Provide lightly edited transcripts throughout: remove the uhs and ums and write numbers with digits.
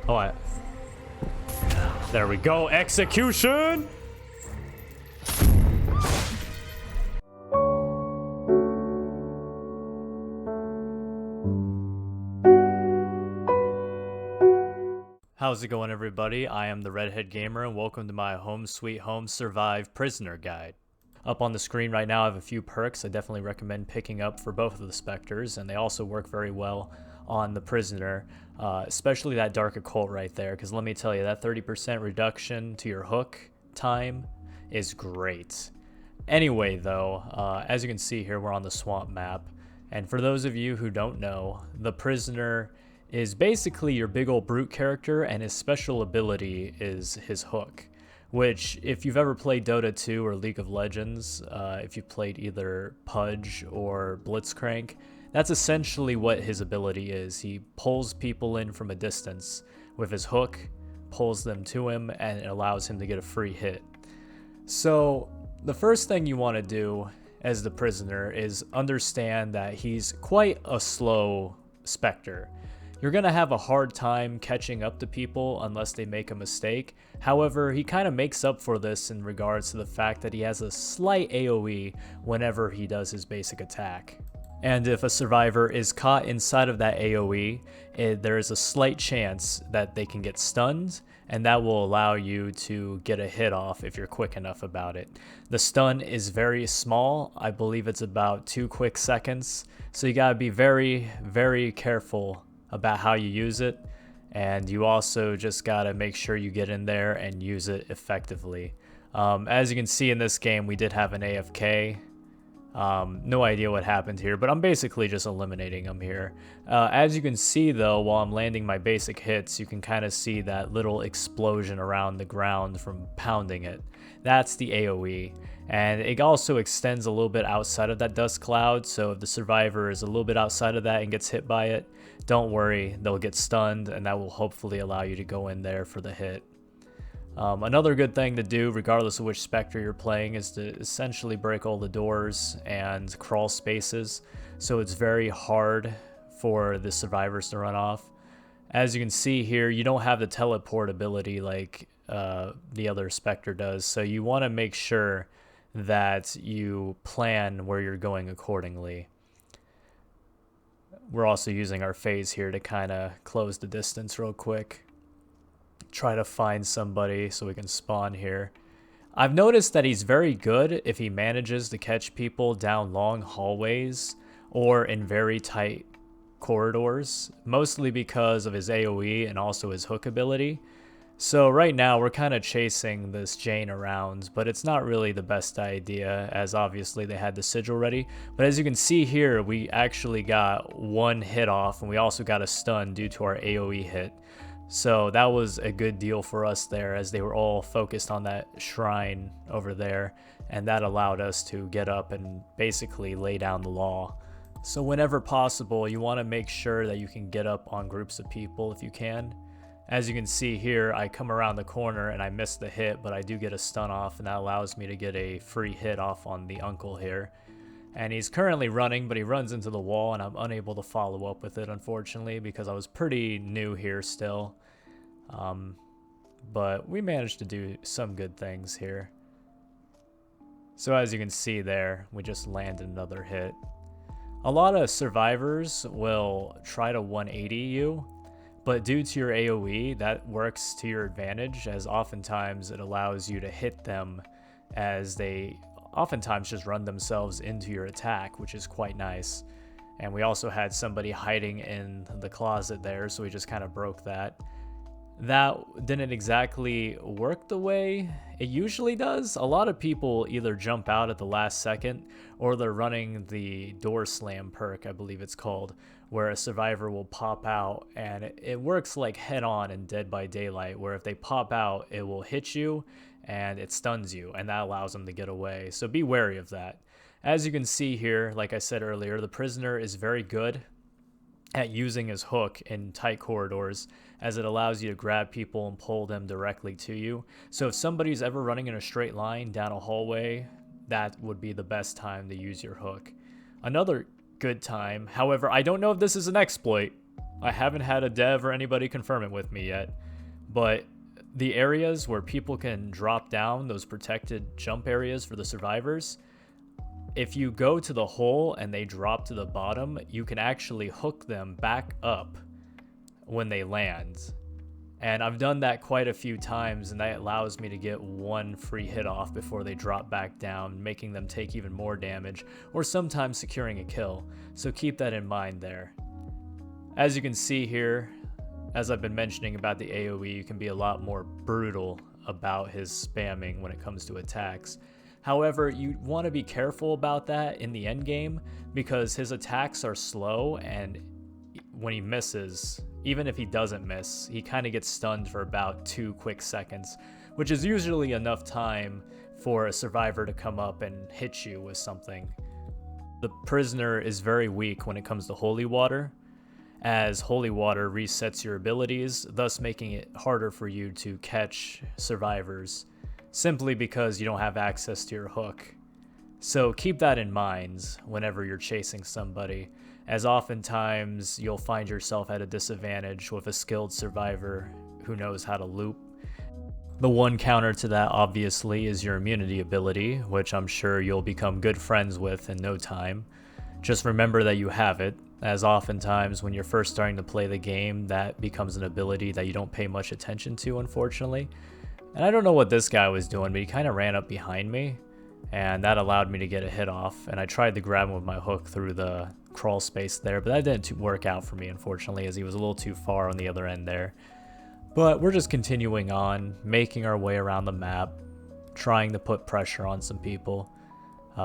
Oh, there we go. Execution! How's it going, everybody? I am the Redhead Gamer, and welcome to my Home Sweet Home Survive Prisoner Guide. Up on the screen right now, I have a few perks I definitely recommend picking up for both of the Spectres, and they also work very well on the Prisoner, especially that Dark Occult right there, because let me tell you, that 30% reduction to your hook time is great. Anyway, though, as you can see here, we're on the swamp map, and for those of you who don't know, the Prisoner is basically your big old brute character, and his special ability is his hook, which if you've ever played Dota 2 or League of Legends, if you've played either Pudge or Blitzcrank, that's essentially what his ability is. He pulls people in from a distance with his hook, pulls them to him, and it allows him to get a free hit. So the first thing you want to do as the Prisoner is understand that he's quite a slow Spectre. You're going to have a hard time catching up to people unless they make a mistake. However, he kind of makes up for this in regards to the fact that he has a slight AoE whenever he does his basic attack. And if a survivor is caught inside of that AoE, there is a slight chance that they can get stunned, and that will allow you to get a hit off if you're quick enough about it. The stun is very small. I believe it's about 2 quick seconds. So you gotta be very, very careful about how you use it, and you also just gotta make sure you get in there and use it effectively. As you can see in this game, we did have an AFK. No idea what happened here, but I'm basically just eliminating them here. As you can see though, while I'm landing my basic hits, you can kind of see that little explosion around the ground from pounding it. That's the AoE, and it also extends a little bit outside of that dust cloud, so if the survivor is a little bit outside of that and gets hit by it, don't worry, they'll get stunned, and that will hopefully allow you to go in there for the hit. Another good thing to do, regardless of which Spectre you're playing, is to essentially break all the doors and crawl spaces, so it's very hard for the survivors to run off. As you can see here, you don't have the teleport ability like the other Spectre does, so you want to make sure that you plan where you're going accordingly. We're also using our phase here to kind of close the distance real quick. Try to find somebody so we can spawn here. I've noticed that he's very good if he manages to catch people down long hallways or in very tight corridors, mostly because of his AoE and also his hook ability. So right now we're kind of chasing this Jane around, but it's not really the best idea, as obviously they had the sigil ready. But as you can see here, we actually got one hit off, and we also got a stun due to our AoE hit. So that was a good deal for us there, as they were all focused on that shrine over there, and that allowed us to get up and basically lay down the law. So whenever possible, you want to make sure that you can get up on groups of people if you can. As you can see here, I come around the corner and I miss the hit, but I do get a stun off, and that allows me to get a free hit off on the uncle here. And he's currently running, but he runs into the wall, and I'm unable to follow up with it, unfortunately, because I was pretty new here still. But we managed to do some good things here. So as you can see there, we just landed another hit. A lot of survivors will try to 180 you, but due to your AoE, that works to your advantage, as oftentimes it allows you to hit them as they oftentimes just run themselves into your attack, which is quite nice. And we also had somebody hiding in the closet there, so we just kind of broke that. That didn't exactly work the way it usually does. A lot of people either jump out at the last second, or they're running the door slam perk, I believe it's called, where a survivor will pop out, and it works like head on in Dead by Daylight, where if they pop out, it will hit you and it stuns you, and that allows them to get away. So be wary of that. As you can see here, like I said earlier, the Prisoner is very good at using his hook in tight corridors, as it allows you to grab people and pull them directly to you. So if somebody's ever running in a straight line down a hallway, that would be the best time to use your hook. Another good time, however, I don't know if this is an exploit. I haven't had a dev or anybody confirm it with me yet, but the areas where people can drop down, those protected jump areas for the survivors, if you go to the hole and they drop to the bottom, you can actually hook them back up when they land. And I've done that quite a few times, and that allows me to get one free hit off before they drop back down, making them take even more damage, or sometimes securing a kill. So keep that in mind there. As you can see here, as I've been mentioning about the AoE, you can be a lot more brutal about his spamming when it comes to attacks. However, you want to be careful about that in the end game, because his attacks are slow, and when he misses, even if he doesn't miss, he kind of gets stunned for about 2 quick seconds, which is usually enough time for a survivor to come up and hit you with something. The prisoner is very weak when it comes to holy water, as holy water resets your abilities, thus making it harder for you to catch survivors, simply because you don't have access to your hook. So keep that in mind whenever you're chasing somebody, as oftentimes you'll find yourself at a disadvantage with a skilled survivor who knows how to loop. The one counter to that, obviously, is your immunity ability, which I'm sure you'll become good friends with in no time. Just remember that you have it, as oftentimes when you're first starting to play the game, that becomes an ability that you don't pay much attention to, unfortunately. And I don't know what this guy was doing, but he kind of ran up behind me, and that allowed me to get a hit off. And I tried to grab him with my hook through the crawl space there, but that didn't work out for me, unfortunately, as he was a little too far on the other end there. But we're just continuing on, making our way around the map, trying to put pressure on some people.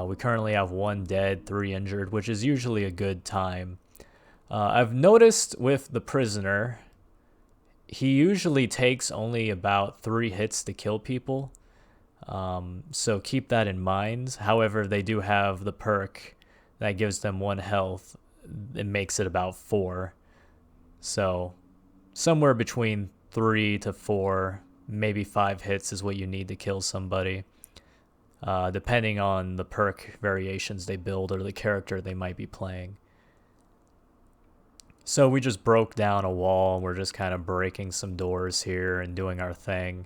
We currently have 1 dead, 3 injured, which is usually a good time. I've noticed with the prisoner, he usually takes only about 3 hits to kill people. So keep that in mind. However, they do have the perk that gives them 1 health. It makes it about 4. So somewhere between 3 to 4, maybe 5 hits is what you need to kill somebody, depending on the perk variations they build or the character they might be playing. So we just broke down a wall. We're just kind of breaking some doors here and doing our thing.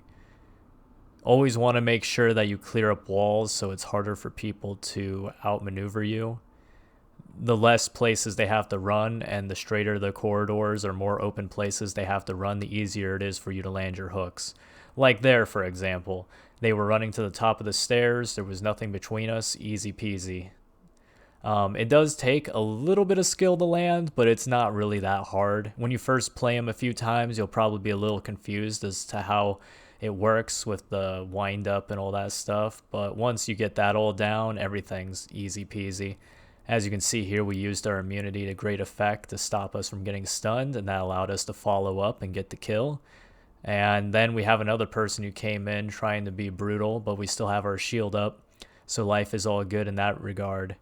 Always want to make sure that you clear up walls so it's harder for people to outmaneuver you. The less places they have to run and the straighter the corridors or more open places they have to run, the easier it is for you to land your hooks. Like there, for example. They were running to the top of the stairs. There was nothing between us. Easy peasy. It does take a little bit of skill to land, but it's not really that hard. When you first play them a few times, you'll probably be a little confused as to how it works with the wind up and all that stuff. But once you get that all down, everything's easy peasy. As you can see here, we used our immunity to great effect to stop us from getting stunned, and that allowed us to follow up and get the kill. And then we have another person who came in trying to be brutal, but we still have our shield up, so life is all good in that regard.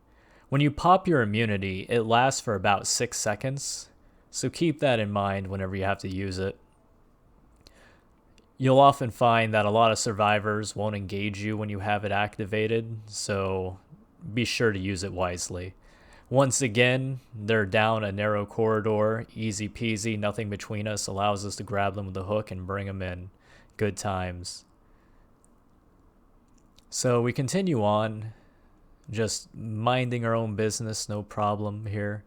When you pop your immunity, it lasts for about 6 seconds, so keep that in mind whenever you have to use it. You'll often find that a lot of survivors won't engage you when you have it activated, so be sure to use it wisely. Once again, they're down a narrow corridor, easy peasy, nothing between us, allows us to grab them with the hook and bring them in. Good times. So we continue on, just minding our own business, no problem here.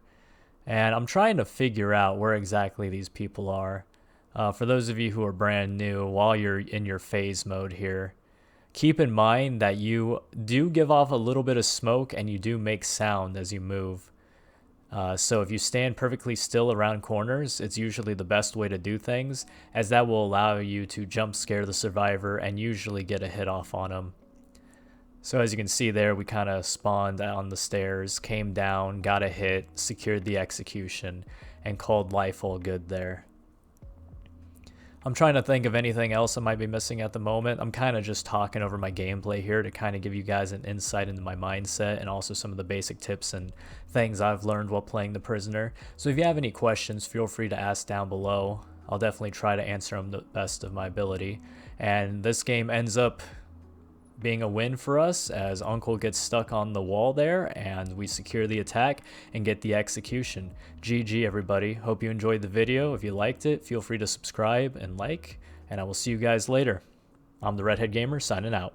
And I'm trying to figure out where exactly these people are. For those of you who are brand new, while you're in your phase mode here, keep in mind that you do give off a little bit of smoke and you do make sound as you move. So if you stand perfectly still around corners, it's usually the best way to do things, as that will allow you to jump scare the survivor and usually get a hit off on them. So as you can see there, we kind of spawned on the stairs, came down, got a hit, secured the execution, and called life all good there. I'm trying to think of anything else I might be missing at the moment. I'm kind of just talking over my gameplay here to kind of give you guys an insight into my mindset and also some of the basic tips and things I've learned while playing the prisoner. So if you have any questions, feel free to ask down below. I'll definitely try to answer them the best of my ability. And this game ends up being a win for us as Uncle gets stuck on the wall there and we secure the attack and get the execution. GG everybody. Hope you enjoyed the video. If you liked it, feel free to subscribe and like, and I will see you guys later. I'm the Redhead Gamer signing out.